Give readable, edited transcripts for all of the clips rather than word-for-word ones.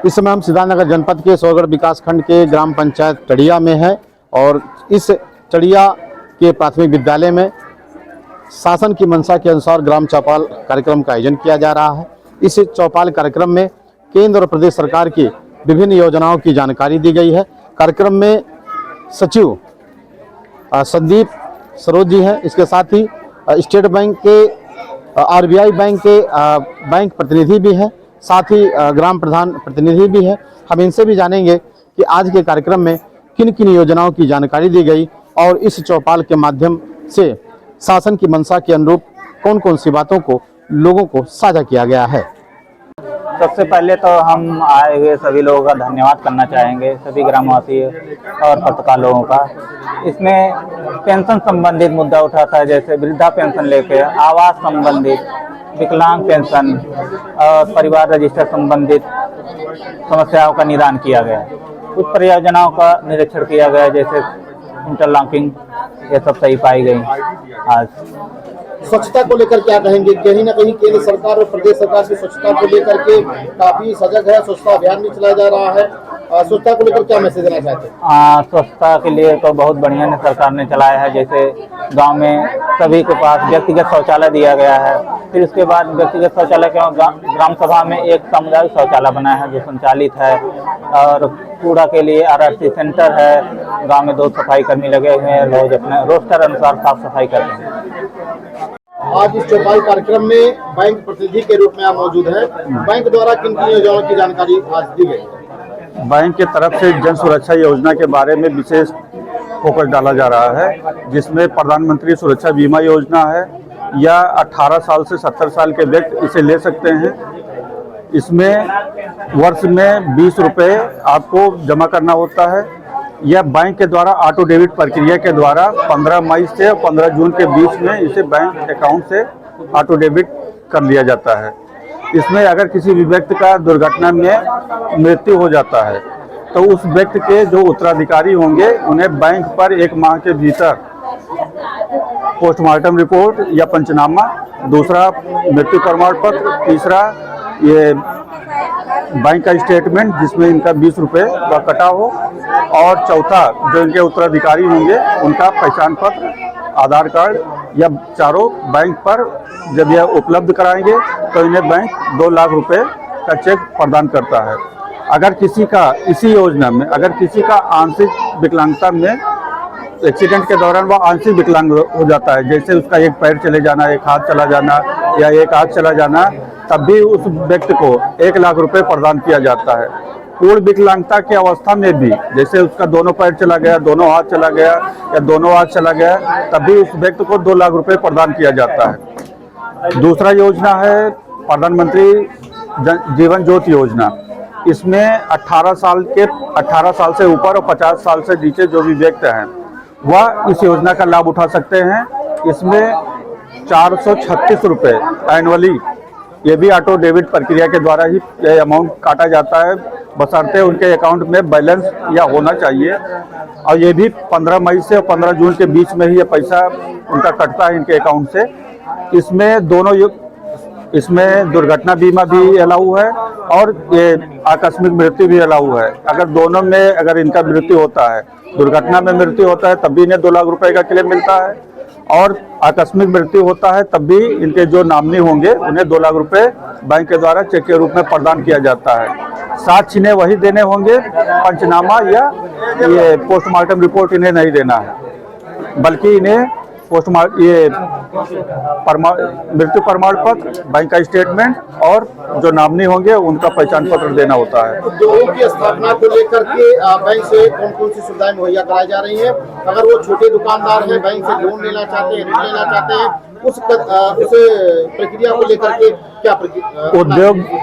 इस समय हम सिद्धार्थनगर जनपद के सोहगढ़ विकासखंड के ग्राम पंचायत टड़िया में है और इस टड़िया के प्राथमिक विद्यालय में शासन की मंशा के अनुसार ग्राम चौपाल कार्यक्रम का आयोजन किया जा रहा है। इस चौपाल कार्यक्रम में केंद्र और प्रदेश सरकार की विभिन्न योजनाओं की जानकारी दी गई है। कार्यक्रम में सचिव संदीप सरोज जी हैं, इसके साथ ही स्टेट बैंक के आरबीआई बैंक के बैंक प्रतिनिधि भी हैं, साथ ही ग्राम प्रधान प्रतिनिधि भी हैं। हम इनसे भी जानेंगे कि आज के कार्यक्रम में किन किन योजनाओं की जानकारी दी गई और इस चौपाल के माध्यम से शासन की मंशा के अनुरूप कौन कौन सी बातों को लोगों को साझा किया गया है। सबसे पहले तो हम आए हुए सभी लोगों का धन्यवाद करना चाहेंगे, सभी ग्रामवासी और पत्रकार लोगों का। इसमें पेंशन संबंधित मुद्दा उठाता है, जैसे वृद्धा पेंशन लेके आवास संबंधित, विकलांग पेंशन और परिवार रजिस्टर संबंधित समस्याओं का निदान किया गया। कुछ परियोजनाओं का निरीक्षण किया गया, जैसे इंटरलॉकिंग, ये सब सही पाई गई। आज स्वच्छता को लेकर क्या कहेंगे? कहीं ना कहीं केंद्र सरकार और प्रदेश सरकार की स्वच्छता को लेकर के काफी सजग है, स्वच्छता अभियान भी चलाया जा रहा है। स्वच्छता को लेकर क्या मैसेज देना चाहते हैं? स्वच्छता के लिए तो बहुत बढ़िया ने सरकार ने चलाया है। जैसे गांव में सभी के पास व्यक्तिगत शौचालय दिया गया है। फिर उसके बाद व्यक्तिगत शौचालय के ग्राम सभा में एक सामुदायिक शौचालय बना है जो संचालित है, और कूड़ा के लिए आरआरसी सेंटर है। गांव में 2 सफाई कर्मी लगे हुए हैं, रोज अपने रोस्टर अनुसार साफ सफाई करते हैं। आज इस चौपाल कार्यक्रम में बैंक प्रतिनिधि के रूप में आप मौजूद हैं। बैंक द्वारा किन किन योजनाओं की जानकारी आज दी गई? बैंक की तरफ से जन सुरक्षा योजना के बारे में विशेष फोकस डाला जा रहा है, जिसमें प्रधानमंत्री सुरक्षा बीमा योजना है। या 18 साल से 70 साल के व्यक्ति इसे ले सकते हैं। इसमें वर्ष में 20 रुपये आपको जमा करना होता है। यह बैंक के द्वारा ऑटो डेबिट प्रक्रिया के द्वारा 15 मई से 15 जून के बीच में इसे बैंक अकाउंट से ऑटो डेबिट कर लिया जाता है। इसमें अगर किसी भी व्यक्ति का दुर्घटना में मृत्यु हो जाता है तो उस व्यक्ति के जो उत्तराधिकारी होंगे उन्हें बैंक पर 1 माह के भीतर पोस्टमार्टम रिपोर्ट या पंचनामा, दूसरा मृत्यु प्रमाण पत्र, तीसरा ये बैंक का स्टेटमेंट जिसमें इनका 20 रुपये का कटा हो, और चौथा जो इनके उत्तराधिकारी होंगे उनका पहचान पत्र, आधार कार्ड, या चारों बैंक पर जब यह उपलब्ध कराएंगे तो इन्हें बैंक 2 लाख रुपए का चेक प्रदान करता है। अगर किसी का इसी योजना में अगर किसी का आंशिक विकलांगता में एक्सीडेंट के दौरान वह आंशिक विकलांग हो जाता है, जैसे उसका एक पैर चले जाना, एक हाथ चला जाना या एक आंख चला जाना, तब भी उस व्यक्ति को 1 लाख रुपए प्रदान किया जाता है। पूर्ण विकलांगता की अवस्था में भी, जैसे उसका दोनों पैर चला गया, दोनों हाथ चला गया या दोनों हाथ चला गया, तब भी उस व्यक्ति को 2 लाख रुपए प्रदान किया जाता है। दूसरा योजना है प्रधानमंत्री जीवन ज्योति योजना। इसमें 18 साल से ऊपर और 50 साल से नीचे जो भी व्यक्ति हैं वह इस योजना का लाभ उठा सकते हैं। इसमें 436 रुपये एनुअली, ये भी ऑटो डेबिट प्रक्रिया के द्वारा ही ये अमाउंट काटा जाता है, बशर्ते उनके अकाउंट में बैलेंस या होना चाहिए। और ये भी 15 मई से 15 जून के बीच में ही ये पैसा उनका कटता है इनके अकाउंट से। इसमें दुर्घटना बीमा भी अलाउ है और ये आकस्मिक मृत्यु भी अलाउ है। अगर दोनों में अगर इनका मृत्यु होता है, दुर्घटना में मृत्यु होता है, तब भी इन्हें 2 लाख रुपए का क्लेम मिलता है, और आकस्मिक मृत्यु होता है तब भी इनके जो नामनी होंगे उन्हें 2 लाख रुपए बैंक के द्वारा चेक के रूप में प्रदान किया जाता है। साथ इन्हें वही देने होंगे, पंचनामा या ये पोस्टमार्टम रिपोर्ट इन्हें नहीं देना है, बल्कि इन्हें मृत्यु प्रमाण पत्र, बैंक का स्टेटमेंट और जो नामनी होंगे उनका पहचान पत्र देना होता है। उद्योगों की स्थापना को लेकर के बैंक से कौन कौन सी सुविधाएं मुहैया कराई जा रही हैं? अगर वो छोटे दुकानदार हैं, बैंक से लोन लेना चाहते हैं, ऋण लेना चाहते हैं, उस प्रक्रिया को लेकर के क्या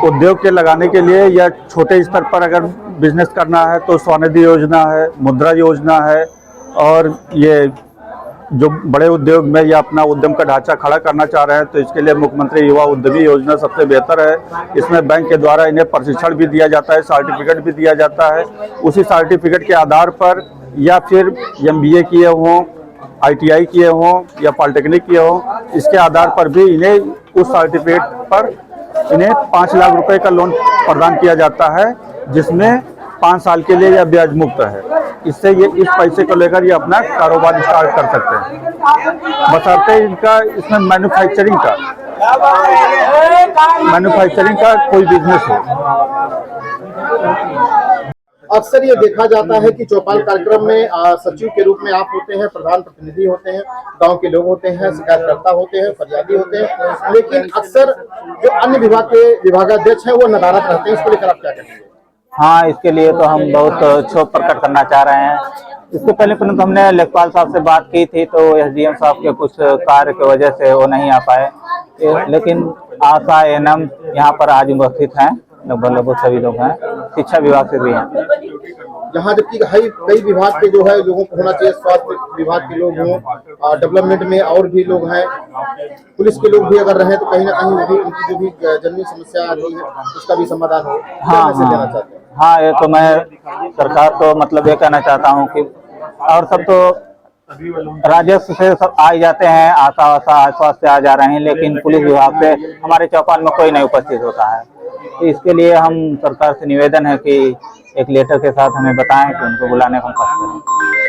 उद्योग के लगाने के लिए या छोटे स्तर पर अगर बिजनेस करना है तो स्वनिधि योजना है, मुद्रा योजना है, और ये जो बड़े उद्योग में या अपना उद्यम का ढांचा खड़ा करना चाह रहे हैं तो इसके लिए मुख्यमंत्री युवा उद्यमी योजना सबसे बेहतर है। इसमें बैंक के द्वारा इन्हें प्रशिक्षण भी दिया जाता है, सर्टिफिकेट भी दिया जाता है। उसी सर्टिफिकेट के आधार पर या फिर MBA किए हों, ITI किए हों या पॉलिटेक्निक किए हों, इसके आधार पर भी इन्हें उस सर्टिफिकेट पर इन्हें 5 लाख रुपए का लोन प्रदान किया जाता है, जिसमें 5 साल के लिए यह ब्याज मुक्त है। इससे ये इस पैसे को लेकर ये अपना कारोबार स्टार्ट कर सकते हैं, बशर्ते इनका इसमें मैन्युफैक्चरिंग का कोई बिजनेस हो। अक्सर ये देखा जाता है कि चौपाल कार्यक्रम में सचिव के रूप में आप होते हैं, प्रधान प्रतिनिधि होते हैं, गांव के लोग होते हैं, शिकायतकर्ता होते हैं, फरियादी होते हैं, लेकिन अक्सर जो अन्य विभाग के विभागाध्यक्ष हैं वो नदारद रहते हैं। इसको लेकर आप क्या कहेंगे? हाँ, इसके लिए तो हम बहुत क्षोभ प्रकट करना चाह रहे हैं। इससे पहले परंतु हमने लेखपाल साहब से बात की थी, तो एसडीएम साहब के कुछ कार्य की वजह से वो नहीं आ पाए, लेकिन आशा एएनएम यहाँ पर आज उपस्थित हैं, लगभग सभी लोग हैं, शिक्षा विभाग से भी हैं। यहाँ जबकि कई विभाग के जो है लोगों को होना चाहिए, स्वास्थ्य विभाग के लोग हों, डेवलपमेंट में और भी लोग हैं, पुलिस के लोग भी अगर रहे तो कहीं ना कहीं वो भी उनकी जो भी जन्मी समस्या आती है उसका भी समाधान हो। देना चाहते हैं? हाँ, ये तो मैं सरकार को मतलब ये कहना चाहता हूँ कि और सब तो राजस्व से सब आ जाते हैं, आशा से आ जा रहे हैं, लेकिन पुलिस विभाग से हमारे चौपाल में कोई नहीं उपस्थित होता है। तो इसके लिए हम सरकार से निवेदन है कि एक लेटर के साथ हमें बताएं कि उनको बुलाने का कोशिश करें।